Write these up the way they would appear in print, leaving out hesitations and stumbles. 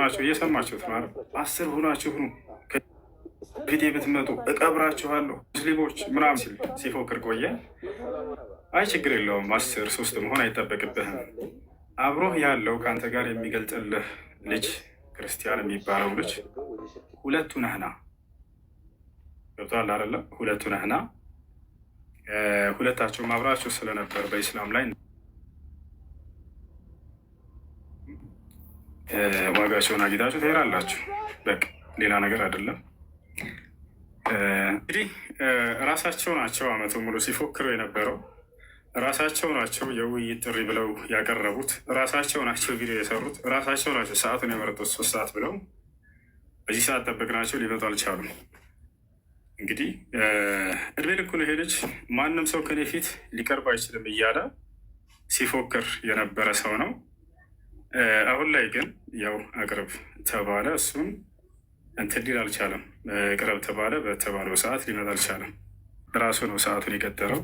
ናቸው እየሰማችሁት ማለት 10 ሆናችሁ ሁኑ ፊቴ ብትመጡ እቀብራችኋለሁ ሙስሊሞች ምናምን ሲል ሲፎክር ቆየ። አይ ችግር የለውም 10 3 መሆን አይጠበቅብህም። አብሮህ ያለው ከአንተ ጋር የሚገልጥልህ ልጅ ክርስቲያን የሚባለው ልጅ 2 ነህና ገብቶሃል አይደለ? 2 ነህና ሁለታችሁም አብራችሁ ስለነበር በኢስላም ላይ ዋጋቸውን አግኝታችሁ ትሄዳላችሁ። በቃ ሌላ ነገር አይደለም። እንግዲህ ራሳቸው ናቸው አመቱ ሙሉ ሲፎክሩ የነበረው። ራሳቸው ናቸው የውይይት ጥሪ ብለው ያቀረቡት። ራሳቸው ናቸው ቪዲዮ የሰሩት። ራሳቸው ናቸው ሰዓቱን የመረጡት 3 ሰዓት ብለው። በዚህ ሰዓት ጠበቅናቸው፣ ሊመጡ አልቻሉም። እንግዲህ እድሜ ልኩን ሄደች። ማንም ሰው ከኔ ፊት ሊቀርብ አይችልም እያለ ሲፎክር የነበረ ሰው ነው። አሁን ላይ ግን ያው አቅርብ ተባለ፣ እሱን እንትን ሊል አልቻለም። ቅረብ ተባለ፣ በተባለው ሰዓት ሊመጣ አልቻለም። ራሱ ነው ሰዓቱን የቀጠረው።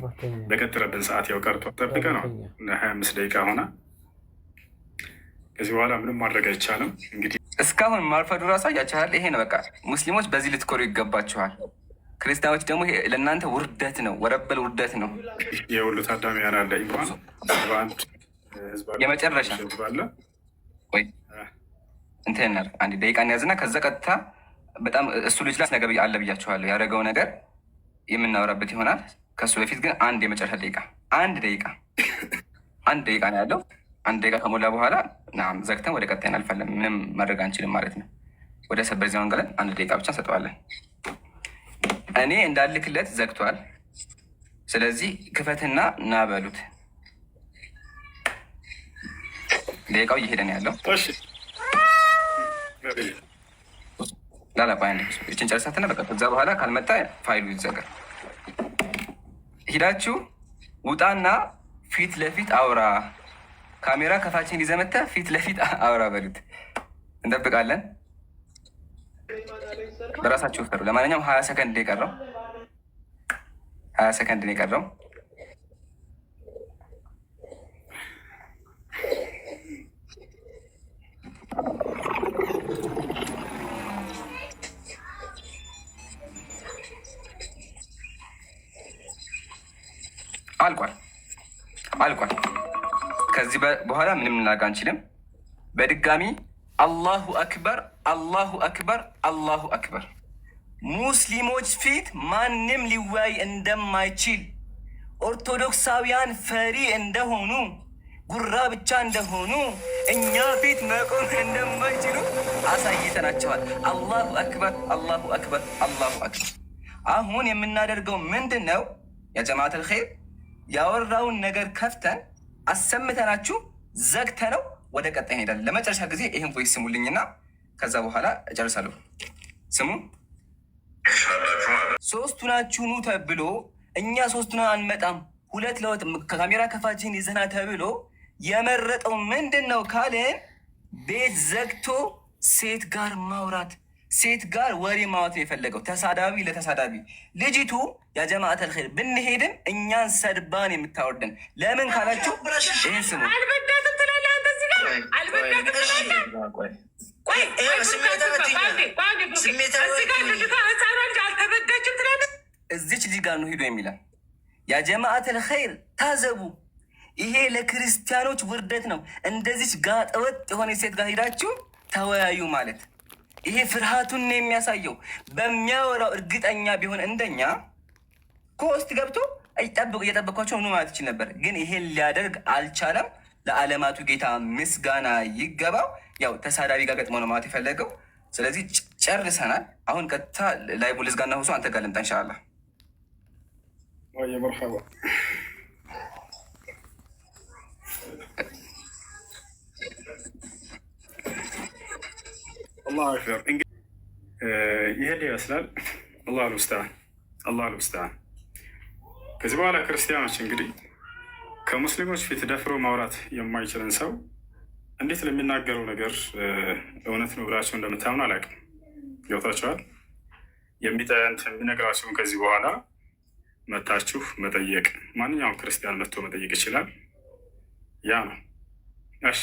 በቀጠረብን ሰዓት ያው ቀርቶ ጠብቀ ነው ለ25 ደቂቃ ሆነ። ከዚህ በኋላ ምንም ማድረግ አይቻልም። እንግዲህ እስካሁን ማርፈዱ ራሱ ያቻል። ይሄ ነው በቃ። ሙስሊሞች በዚህ ልትኮሩ ይገባችኋል። ክርስቲያኖች ደግሞ ይሄ ለእናንተ ውርደት ነው፣ ወረበል ውርደት ነው። የሁሉ ታዳሚያን አለ ኢማን በአንድ የመጨረሻ አለ ወይ እንትን አንድ ደቂቃ እንያዝና ከዛ ቀጥታ በጣም እሱ ልጅ ላስ ነገር አለ ብያችኋለሁ። ያደረገው ነገር የምናወራበት ይሆናል። ከሱ በፊት ግን አንድ የመጨረሻ ደቂቃ አንድ ደቂቃ ነው ያለው። 1 ደቂቃ ከሞላ በኋላ ዘግተን ወደ ቀጣይ እናልፋለን። ምንም ማድረግ አንችልም ማለት ነው። ወደ ሰበር ዜና እንገለን። 1 ደቂቃ ብቻ እንሰጠዋለን። እኔ እንዳልክለት ዘግቷል። ስለዚህ ክፈትና ና በሉት። ደቂቃው እየሄደ ነው ያለው። ላላባ ይችን ጨርሳትና በቃ ከዛ በኋላ ካልመጣ ፋይሉ ይዘጋል። ሂዳችሁ ውጣና ፊት ለፊት አውራ፣ ካሜራ ከፋችን ይዘመታ ፊት ለፊት አውራ በሉት። እንጠብቃለን። በራሳችሁ ፍሩ። ለማንኛውም 20 ሰከንድ የቀረው 20 ሰከንድ ነው የቀረው። አልቋል። ከዚህ በኋላ ምንም ልናደርግ አንችልም። በድጋሚ አላሁ አክበር፣ አላሁ አክበር፣ አላሁ አክበር። ሙስሊሞች ፊት ማንም ሊወያይ እንደማይችል፣ ኦርቶዶክሳውያን ፈሪ እንደሆኑ፣ ጉራ ብቻ እንደሆኑ፣ እኛ ፊት መቆም እንደማይችሉ አሳይተናቸዋል። አላሁ አክበር፣ አላሁ አክበር፣ አላሁ አክበር። አሁን የምናደርገው ምንድን ነው? የጀማዓተል ኸይር ያወራውን ነገር ከፍተን አሰምተናችሁ ዘግተነው ወደ ቀጣይ እንሄዳለን። ለመጨረሻ ጊዜ ይህን ቮይስ ስሙልኝና ከዛ በኋላ እጨርሳለሁ። ስሙ። 3 ናችሁ ኑ ተብሎ እኛ 3 አንመጣም፣ 2 ለወጥ ከካሜራ ከፋችን ይዘና ተብሎ የመረጠው ምንድን ነው ካልን ቤት ዘግቶ ሴት ጋር ማውራት፣ ሴት ጋር ወሬ ማውራት ነው የፈለገው። ተሳዳቢ ለተሳዳቢ ልጅቱ የጀማዓተል ኸይር ብንሄድም እኛን ሰድባን የምታወርደን ለምን ካላችሁ ይህን ስሙ። እዚች ልጅ ጋር ነው ሂዶ የሚለን የጀማዓተል ኸይር ታዘቡ። ይሄ ለክርስቲያኖች ውርደት ነው። እንደዚች ጋጠወጥ የሆነ ሴት ጋር ሂዳችሁ ተወያዩ ማለት ይሄ ፍርሃቱን ነው የሚያሳየው። በሚያወራው እርግጠኛ ቢሆን እንደኛ ከውስጥ ገብቶ እየጠበኳቸው ነው ማለት ይችል ነበር። ግን ይሄን ሊያደርግ አልቻለም። ለዓለማቱ ጌታ ምስጋና ይገባው። ያው ተሳዳቢ ጋር ገጥሞ ነው ማለት የፈለገው። ስለዚህ ጨርሰናል። አሁን ቀጥታ ላይ ልዝጋና ሁሱ አንተ ጋር ልምጣ ኢንሻአላህ። መርሐባ አላሁ አክበር። እንግዲህ ይሄን ይመስላል። አላሁ ልሙስተዓን። ከዚህ በኋላ ክርስቲያኖች እንግዲህ ከሙስሊሞች ፊት ደፍሮ ማውራት የማይችልን ሰው እንዴት ለሚናገረው ነገር እውነት ነው ብላቸው እንደምታምኑ አላውቅም። ገብታችኋል? የሚነግራቸውን ከዚህ በኋላ መታችሁ መጠየቅ፣ ማንኛውም ክርስቲያን መጥቶ መጠየቅ ይችላል። ያ ነው እሺ።